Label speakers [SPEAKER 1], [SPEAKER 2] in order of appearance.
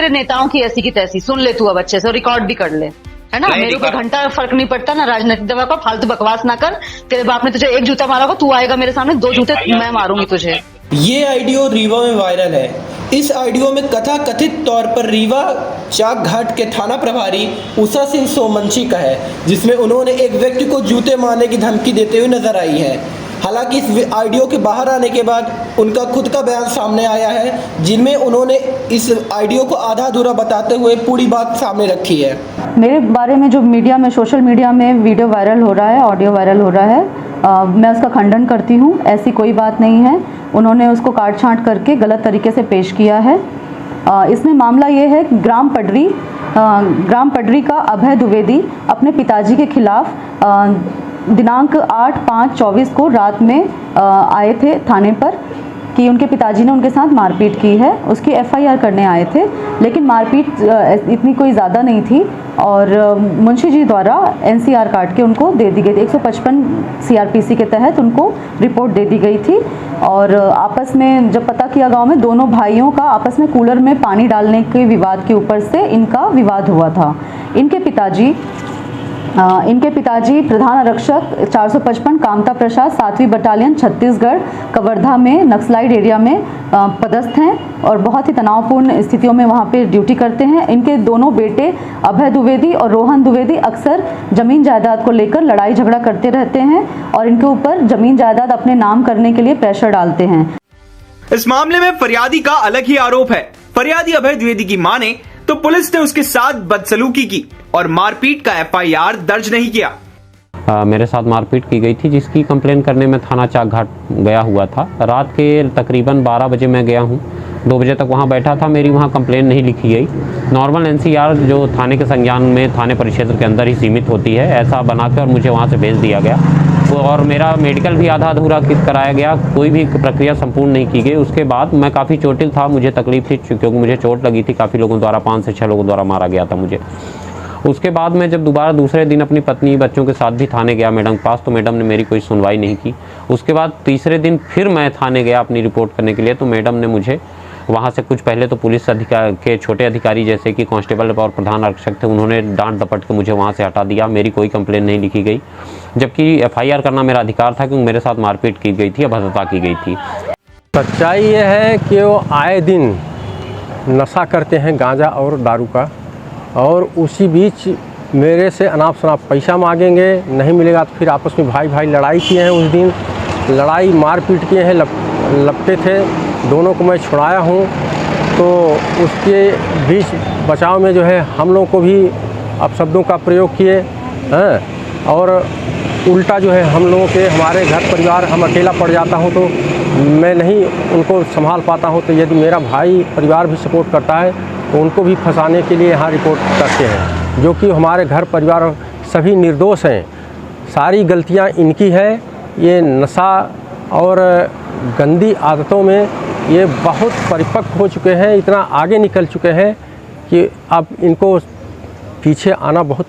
[SPEAKER 1] तेरे नेताओं की ऐसी की तैसी, सुन ले तू अब अच्छे से, रिकॉर्ड भी कर ले, है ना। मेरे ऊपर घंटा फर्क नहीं पड़ता ना राजनीतिक दवा का, फालतू बकवास ना कर। तेरे बाप ने तुझे एक जूता मारा होगा, तू आएगा मेरे सामने 2 जूते मैं मारूंगी तुझे।
[SPEAKER 2] ये ऑडियो रीवा में वायरल है। इस ऑडियो में कथा कथित तौर पर रीवा चाक घाट के थाना प्रभारी उषा सिंह सोमवंशी का है, जिसमें उन्होंने एक व्यक्ति को जूते मारने की धमकी देते हुए नजर आई है। हालांकि इस ऑडियो के बाहर आने के बाद उनका खुद का बयान सामने आया है, जिनमें उन्होंने इस ऑडियो को आधा अधूरा बताते हुए पूरी बात सामने रखी है।
[SPEAKER 3] मेरे बारे में जो मीडिया में, सोशल मीडिया में वीडियो वायरल हो रहा है, ऑडियो वायरल हो रहा है, मैं उसका खंडन करती हूँ। ऐसी कोई बात नहीं है। उन्होंने उसको काट छांट करके गलत तरीके से पेश किया है। इसमें मामला ये है कि ग्राम पडरी का अभय द्विवेदी अपने पिताजी के खिलाफ दिनांक 8/5/24 को रात में आए थे थाने पर कि उनके पिताजी ने उनके साथ मारपीट की है। उसकी एफआईआर करने आए थे, लेकिन मारपीट इतनी कोई ज़्यादा नहीं थी और मुंशी जी द्वारा एनसीआर काट के उनको दे दी गई थी। 155 सीआरपीसी के तहत उनको रिपोर्ट दे दी गई थी। और आपस में जब पता किया गांव में, दोनों भाइयों का आपस में कूलर में पानी डालने के विवाद के ऊपर से इनका विवाद हुआ था। इनके पिताजी प्रधान आरक्षक 455 कामता प्रसाद 7वीं बटालियन छत्तीसगढ़ कवर्धा में नक्सलाइट एरिया में पदस्थ हैं और बहुत ही तनावपूर्ण स्थितियों में वहाँ पे ड्यूटी करते हैं। इनके दोनों बेटे अभय द्विवेदी और रोहन द्विवेदी अक्सर जमीन जायदाद को लेकर लड़ाई झगड़ा करते रहते हैं और इनके ऊपर जमीन जायदाद अपने नाम करने के लिए प्रेशर डालते हैं।
[SPEAKER 4] इस मामले में फरियादी का अलग ही आरोप है। फरियादी अभय द्विवेदी की माने तो पुलिस ने उसके साथ बदसलूकी की और मारपीट का एफआईआर दर्ज नहीं किया।
[SPEAKER 5] मेरे साथ मारपीट की गई थी, जिसकी कंप्लेन करने में थाना चाक घाट गया हुआ था। रात के तकरीबन 12 बजे मैं गया हूँ, 2 बजे तक वहाँ बैठा था। मेरी वहाँ कंप्लेन नहीं लिखी गई। नॉर्मल एनसीआर जो थाने के संज्ञान में थाने परिक्षेत्र के अंदर ही सीमित होती है, ऐसा बना के और मुझे वहाँ से भेज दिया गया। और मेरा मेडिकल भी आधा अधूरा कराया गया, कोई भी प्रक्रिया संपूर्ण नहीं की गई। उसके बाद मैं काफ़ी चोटिल था, मुझे तकलीफ थी क्योंकि मुझे चोट लगी थी। काफ़ी लोगों द्वारा 5 से 6 लोगों द्वारा मारा गया था मुझे। उसके बाद मैं जब दोबारा दूसरे दिन अपनी पत्नी बच्चों के साथ भी थाने गया मैडम के पास, तो मैडम ने मेरी कोई सुनवाई नहीं की। उसके बाद तीसरे दिन फिर मैं थाने गया अपनी रिपोर्ट करने के लिए, तो मैडम ने मुझे वहाँ से कुछ पहले तो पुलिस अधिकारी के छोटे अधिकारी जैसे कि कांस्टेबल और प्रधान आरक्षक थे, उन्होंने डांट डपट के मुझे वहाँ से हटा दिया। मेरी कोई कंप्लेन नहीं लिखी गई, जबकि एफआईआर करना मेरा अधिकार था क्योंकि मेरे साथ मारपीट की गई थी, अभद्रता की गई थी।
[SPEAKER 6] सच्चाई ये है कि वो आए दिन नशा करते हैं गांजा और दारू का, और उसी बीच मेरे से अनाप शनाप पैसा मांगेंगे, नहीं मिलेगा तो फिर आपस में भाई भाई लड़ाई किए हैं। उस दिन लड़ाई मारपीट किए हैं, लपटे थे, दोनों को मैं छुड़ाया हूँ। तो उसके बीच बचाव में जो है हम लोगों को भी अपशब्दों का प्रयोग किए हैं, और उल्टा जो है हम लोगों के हमारे घर परिवार, हम अकेला पड़ जाता हूँ तो मैं नहीं उनको संभाल पाता हूँ, तो यदि मेरा भाई परिवार भी सपोर्ट करता है तो उनको भी फंसाने के लिए यहाँ रिपोर्ट करते हैं, जो कि हमारे घर परिवार सभी निर्दोष हैं। सारी गलतियाँ इनकी है। ये नशा और गंदी आदतों में ये बहुत परिपक्व हो चुके हैं, इतना आगे निकल चुके हैं कि अब इनको पीछे आना बहुत